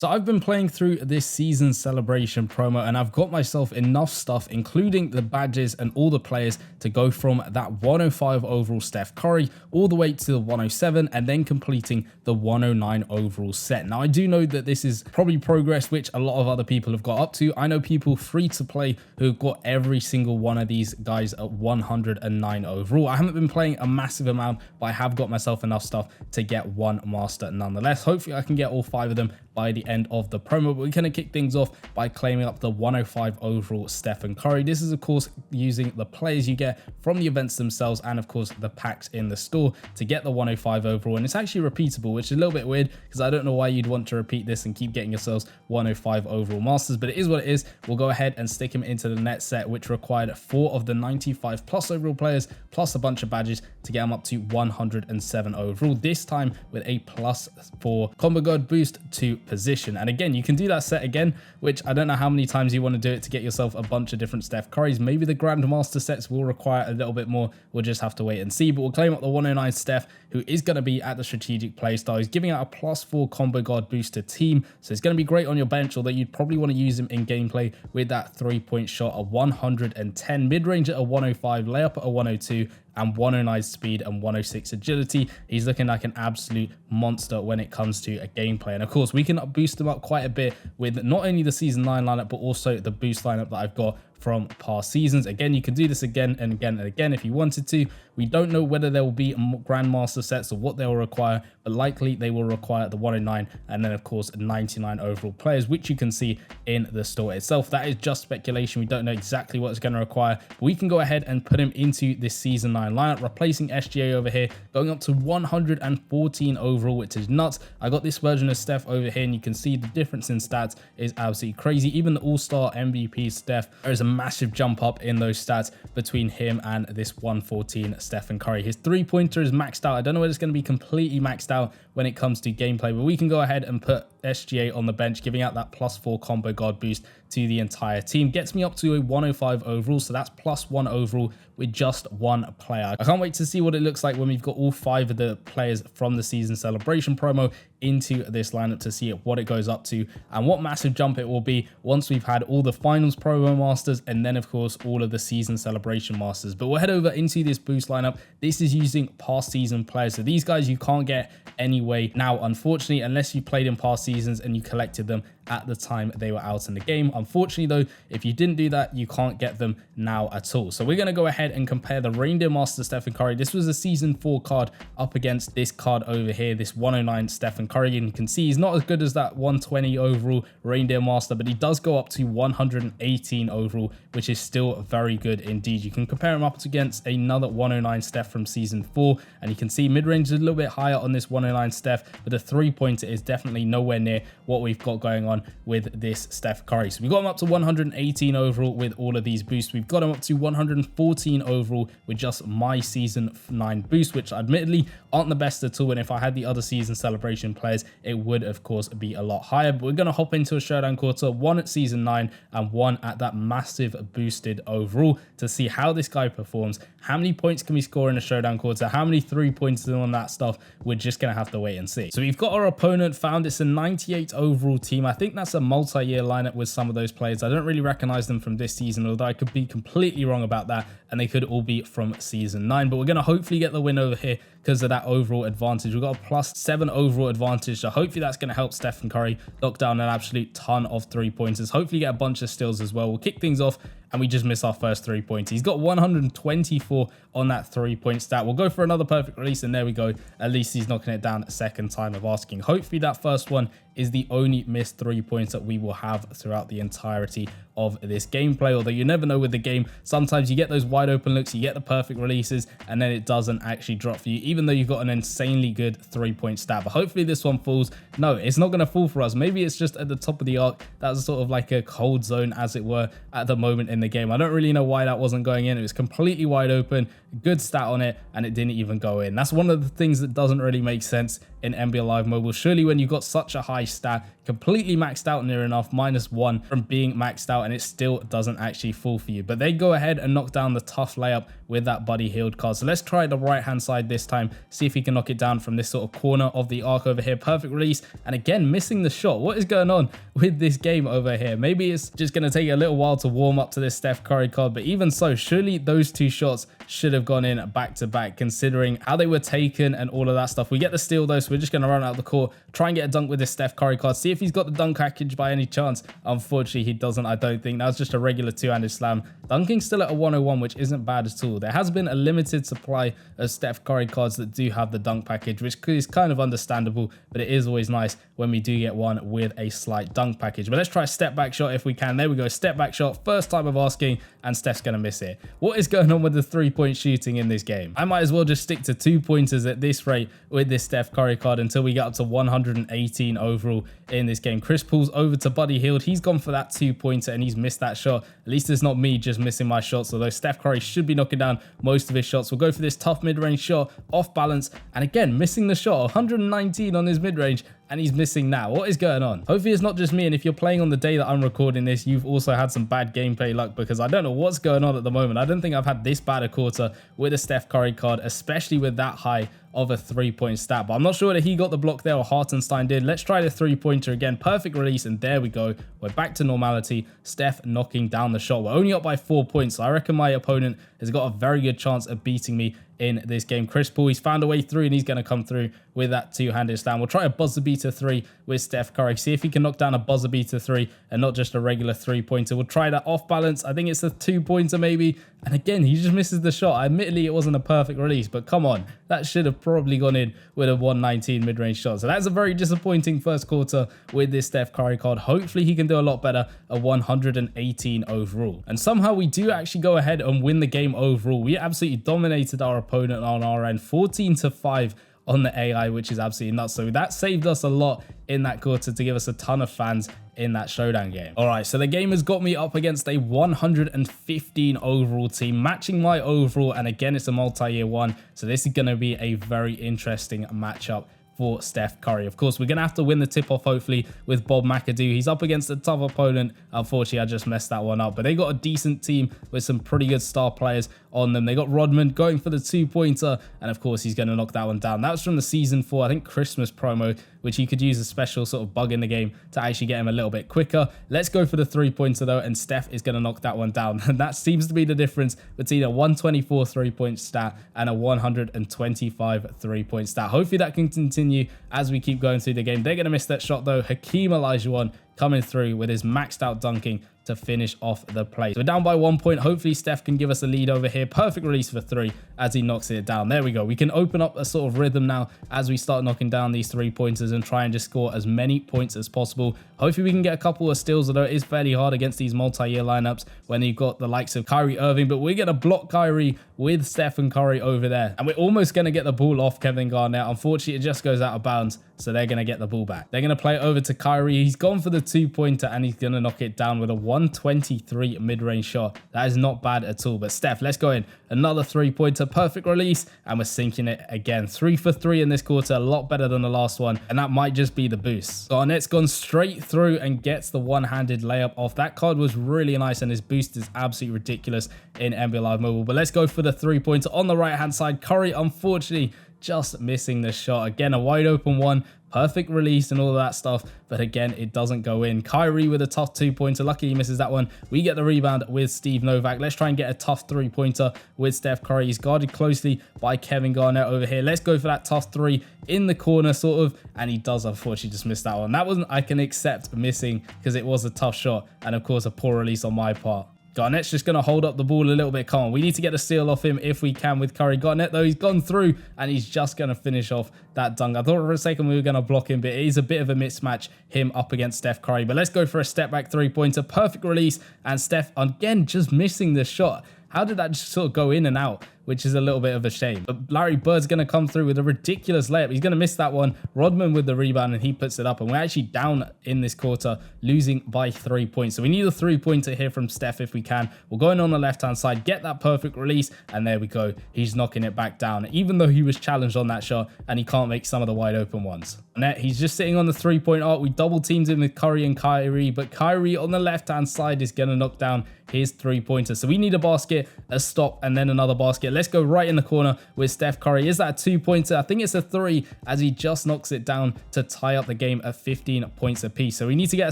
So I've been playing through this season celebration promo and I've got myself enough stuff, including the badges and all the players, to go from that 105 overall Steph Curry all the way to the 107 and then completing the 109 overall set. Now I do know that this is probably progress which a lot of other people have got up to. I know people free to play who've got every single one of these guys at 109 overall. I haven't been playing a massive amount, but I have got myself enough stuff to get one master nonetheless. Hopefully I can get all 5 of them by the end of the promo, but we're going to kick things off by claiming up the 105 overall Stephen Curry. This is of course using the players you get from the events themselves and of course the packs in the store to get the 105 overall, and it's actually repeatable, which is a little bit weird because I don't know why you'd want to repeat this and keep getting yourselves 105 overall masters, but it is what it is. We'll go ahead and stick him into the net set, which required 4 of the 95 plus overall players plus a bunch of badges to get him up to 107 overall, this time with a +4 combo guard boost to position. And again, you can do that set again, which I don't know how many times you want to do it to get yourself a bunch of different Steph Currys. Maybe the Grandmaster sets will require a little bit more. We'll just have to wait and see, but we'll claim up the 109 Steph, who is going to be at the strategic playstyle. He's giving out a +4 combo guard boost to team, so it's going to be great on your bench, although you'd probably want to use him in gameplay with that 3-point shot at 110, mid-range at a 105, layup at a 102, and 109 speed and 106 agility. He's looking like an absolute monster when it comes to a gameplay. And of course, we can boost him up quite a bit with not only the Season 9 lineup, but also the boost lineup that I've got from past seasons. Again, you can do this again and again and again if you wanted to. We don't know whether there will be Grandmaster sets or what they will require, but likely they will require the 109 and then of course 99 overall players, which you can see in the store itself. That is just speculation. We don't know exactly what it's going to require, but we can go ahead and put him into this Season 9 lineup, replacing SGA over here, going up to 114 overall, which is nuts. I got this version of Steph over here and you can see the difference in stats is absolutely crazy. Even the All-Star MVP Steph, there is a massive jump up in those stats between him and this 114 Stephen Curry. His 3-pointer is maxed out. I don't know whether it's going to be completely maxed out when it comes to gameplay, but we can go ahead and put SGA on the bench, giving out that +4 combo guard boost to the entire team. Gets me up to a 105 overall, so that's +1 overall with just one player. I can't wait to see what it looks like when we've got all 5 of the players from the season celebration promo into this lineup to see what it goes up to and what massive jump it will be once we've had all the finals promo masters and then of course all of the season celebration masters. But we'll head over into this boost lineup. This is using past season players, so these guys you can't get anyway now, unfortunately, unless you played in past seasons and you collected them at the time they were out in the game. Unfortunately though, if you didn't do that, you can't get them now at all. So we're going to go ahead and compare the Reindeer Master Stephen Curry. This was a Season 4 card up against this card over here, this 109 Stephen Curry, and you can see he's not as good as that 120 overall Reindeer Master, but he does go up to 118 overall, which is still very good indeed. You can compare him up against another 109 Steph from Season 4, and you can see mid-range is a little bit higher on this 109 Steph, but the 3-pointer is definitely nowhere near what we've got going on with this Steph Curry. So we got him up to 118 overall with all of these boosts. We've got him up to 114 overall with just my Season 9 boost, which admittedly aren't the best at all, and if I had the other season celebration players, it would of course be a lot higher. But we're going to hop into a Showdown quarter, 1 at Season 9 and 1 at that massive boosted overall, to see how this guy performs. How many points can we score in a Showdown quarter? How many 3-pointers and all that stuff? We're just going to have to wait and see. So we've got our opponent found. It's a 98 overall team. I think that's a multi-year lineup with some of those players. I don't really recognize them from this season, although I could be completely wrong about that, and they could all be from Season 9. But we're going to hopefully get the win over here because of that overall advantage. We've got a +7 overall advantage, so hopefully that's going to help Stephen Curry lock down an absolute ton of 3-pointers. Hopefully get a bunch of steals as well. We'll kick things off, and we just miss our first 3-pointer. He's got 124 on that 3-point stat. We'll go for another perfect release, and there we go. At least he's knocking it down a second time of asking. Hopefully that first one is the only missed 3-points that we will have throughout the entirety of this gameplay, although you never know with the game. Sometimes you get those wide open looks, you get the perfect releases, and then it doesn't actually drop for you, even though you've got an insanely good 3-point stat. But hopefully this one falls. No, it's not going to fall for us. Maybe it's just at the top of the arc. That's sort of like a cold zone, as it were, at the moment in the game. I don't really know why that wasn't going in. It was completely wide open, good stat on it, and it didn't even go in. That's one of the things that doesn't really make sense in NBA Live Mobile. Surely when you've got such a high stat, completely maxed out near enough, -1 from being maxed out, and it still doesn't actually fall for you. But they go ahead and knock down the tough layup with that Buddy Hield card. So let's try the right hand side this time, see if he can knock it down from this sort of corner of the arc over here. Perfect release, and again missing the shot. What is going on with this game over here? Maybe it's just going to take a little while to warm up to this Steph Curry card, but even so, surely those two shots should have gone in back to back considering how they were taken and all of that stuff. We get the steal though, so we're just going to run out the court, try and get a dunk with this Steph Curry card, see if he's got the dunk package by any chance. Unfortunately, he doesn't, I don't think. That was just a regular two-handed slam. Dunking still at a 101, which isn't bad at all. There has been a limited supply of Steph Curry cards that do have the dunk package, which is kind of understandable, but it is always nice when we do get one with a slight dunk package. But let's try a step back shot if we can. There we go, step back shot, first time of asking, and Steph's going to miss it. What is going on with the three-point shooting in this game? I might as well just stick to 2-pointers at this rate with this Steph Curry card until we get up to 118 overall in this game. Chris Paul's over to Buddy Hield. He's gone for that 2-pointer and he's missed that shot. At least it's not me just missing my shots, although Steph Curry should be knocking down most of his shots. We'll go for this tough mid-range shot, off balance, and again missing the shot. 119 on his mid-range, and he's missing now. What is going on? Hopefully it's not just me, and if you're playing on the day that I'm recording this, you've also had some bad gameplay luck, because I don't know what's going on at the moment. I don't think I've had this bad a quarter with a Steph Curry card, especially with that high of a 3-point stat. But I'm not sure whether he got the block there or Hartenstein did. Let's try the 3-pointer again. Perfect release, and there we go. We're back to normality. Steph knocking down the shot. We're only up by 4 points, so I reckon my opponent has got a very good chance of beating me in this game. Chris Paul, he's found a way through, and he's going to come through with that two-handed slam. We'll try a buzzer beater 3 with Steph Curry. See if he can knock down a buzzer beater 3 and not just a regular 3-pointer. We'll try that off balance. I think it's a 2-pointer maybe. And again, he just misses the shot. Admittedly, it wasn't a perfect release, but come on. That should have probably gone in with a 119 mid-range shot. So that's a very disappointing first quarter with this Steph Curry card. Hopefully he can do a lot better, a 118 overall. And somehow we do actually go ahead and win the game overall. We absolutely dominated our opponent on our end, 14-5 on the AI, which is absolutely nuts. So that saved us a lot in that quarter to give us a ton of fans in that showdown game. All right, so the game has got me up against a 115 overall team, matching my overall, and again, it's a multi-year one, so this is going to be a very interesting matchup for Steph Curry. Of course, we're going to have to win the tip-off, hopefully, with Bob McAdoo. He's up against a tough opponent. Unfortunately, I just messed that one up. But they got a decent team with some pretty good star players on them. They got Rodman going for the 2-pointer, and of course, he's going to knock that one down. That was from the Season 4, I think, Christmas promo, which you could use a special sort of bug in the game to actually get him a little bit quicker. Let's go for the 3-pointer, though, and Steph is going to knock that one down. And that seems to be the difference between a 124 3-point stat and a 125 3-point stat. Hopefully, that can continue as we keep going through the game. They're going to miss that shot, though. Hakeem Olajuwon coming through with his maxed out dunking to finish off the play. So we're down by 1 point. Hopefully Steph can give us a lead over here. Perfect release for 3 as he knocks it down. There we go. We can open up a sort of rhythm now as we start knocking down these 3-pointers and try and just score as many points as possible. Hopefully we can get a couple of steals, although it is fairly hard against these multi-year lineups when you've got the likes of Kyrie Irving, but we're going to block Kyrie with Stephen Curry over there. And we're almost going to get the ball off Kevin Garnett. Unfortunately, it just goes out of bounds, so they're going to get the ball back. They're going to play it over to Kyrie. He's gone for the 2-pointer, and he's going to knock it down with a 123 mid-range shot. That is not bad at all. But Steph, let's go in. Another 3-pointer, perfect release, and we're sinking it again. 3 for 3 in this quarter, a lot better than the last one, and that might just be the boost. Garnett's gone straight through and gets the one-handed layup off. That card was really nice, and his boost is absolutely ridiculous in NBA Live Mobile. But let's go for the 3-pointer on the right-hand side. Curry, unfortunately, just missing the shot. Again, a wide open one. Perfect release and all of that stuff, but again, it doesn't go in. Kyrie with a tough 2-pointer. Lucky he misses that one. We get the rebound with Steve Novak. Let's try and get a tough 3-pointer with Steph Curry. He's guarded closely by Kevin Garnett over here. Let's go for that tough 3 in the corner, sort of, and he does unfortunately just miss that one. That wasn't, I can accept missing because it was a tough shot, and of course, a poor release on my part. Garnett's just going to hold up the ball a little bit. Come on, we need to get a steal off him if we can with Curry. Garnett, though, he's gone through, and he's just going to finish off that dunk. I thought for a second we were going to block him, but it is a bit of a mismatch, him up against Steph Curry. But let's go for a step-back 3-pointer. Perfect release, and Steph, again, just missing the shot. How did that just sort of go in and out which is a little bit of a shame. But Larry Bird's going to come through with a ridiculous layup. He's going to miss that one. Rodman with the rebound, and he puts it up. And we're actually down in this quarter, losing by 3 points. So we need a 3-pointer here from Steph if we can. We're going on the left-hand side, get that perfect release, and there we go. He's knocking it back down, even though he was challenged on that shot, and he can't make some of the wide open ones. And he's just sitting on the 3-point arc. We double teamed him with Curry and Kyrie, but Kyrie on the left-hand side is going to knock down his 3-pointer. So we need a basket, a stop, and then another basket. Let's go right in the corner with Steph Curry. Is that a 2-pointer? I think it's a 3, as he just knocks it down to tie up the game at 15 points apiece. So we need to get a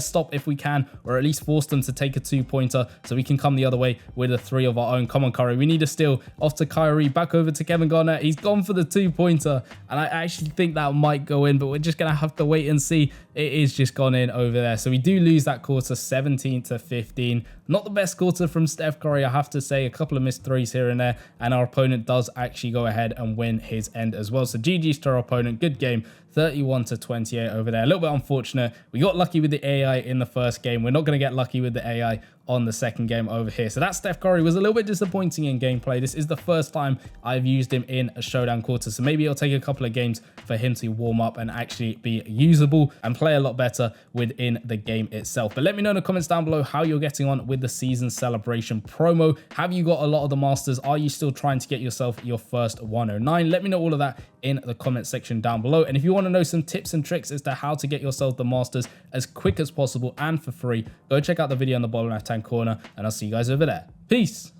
stop if we can, or at least force them to take a 2-pointer so we can come the other way with a 3 of our own. Come on, Curry. We need a steal. Off to Kyrie, back over to Kevin Garnett. He's gone for the 2-pointer, and I actually think that might go in, but we're just going to have to wait and see. It is just gone in over there. So we do lose that quarter, 17-15. Not the best quarter from Steph Curry, I have to say. A couple of missed threes here and there, and our opponent does actually go ahead and win his end as well. So GG's to our opponent. Good game. 31-28 over there. A little bit unfortunate. We got lucky with the AI in the first game. We're not going to get lucky with the AI on the second game over here. So that Steph Curry was a little bit disappointing in gameplay. This is the first time I've used him in a showdown quarter. So maybe it'll take a couple of games for him to warm up and actually be usable and play a lot better within the game itself. But let me know in the comments down below how you're getting on with the season celebration promo. Have you got a lot of the masters? Are you still trying to get yourself your first 109? Let me know all of that in the comment section down below. And if you want to know some tips and tricks as to how to get yourself the masters as quick as possible and for free, go check out the video in the bottom left hand corner, and I'll see you guys over there. Peace.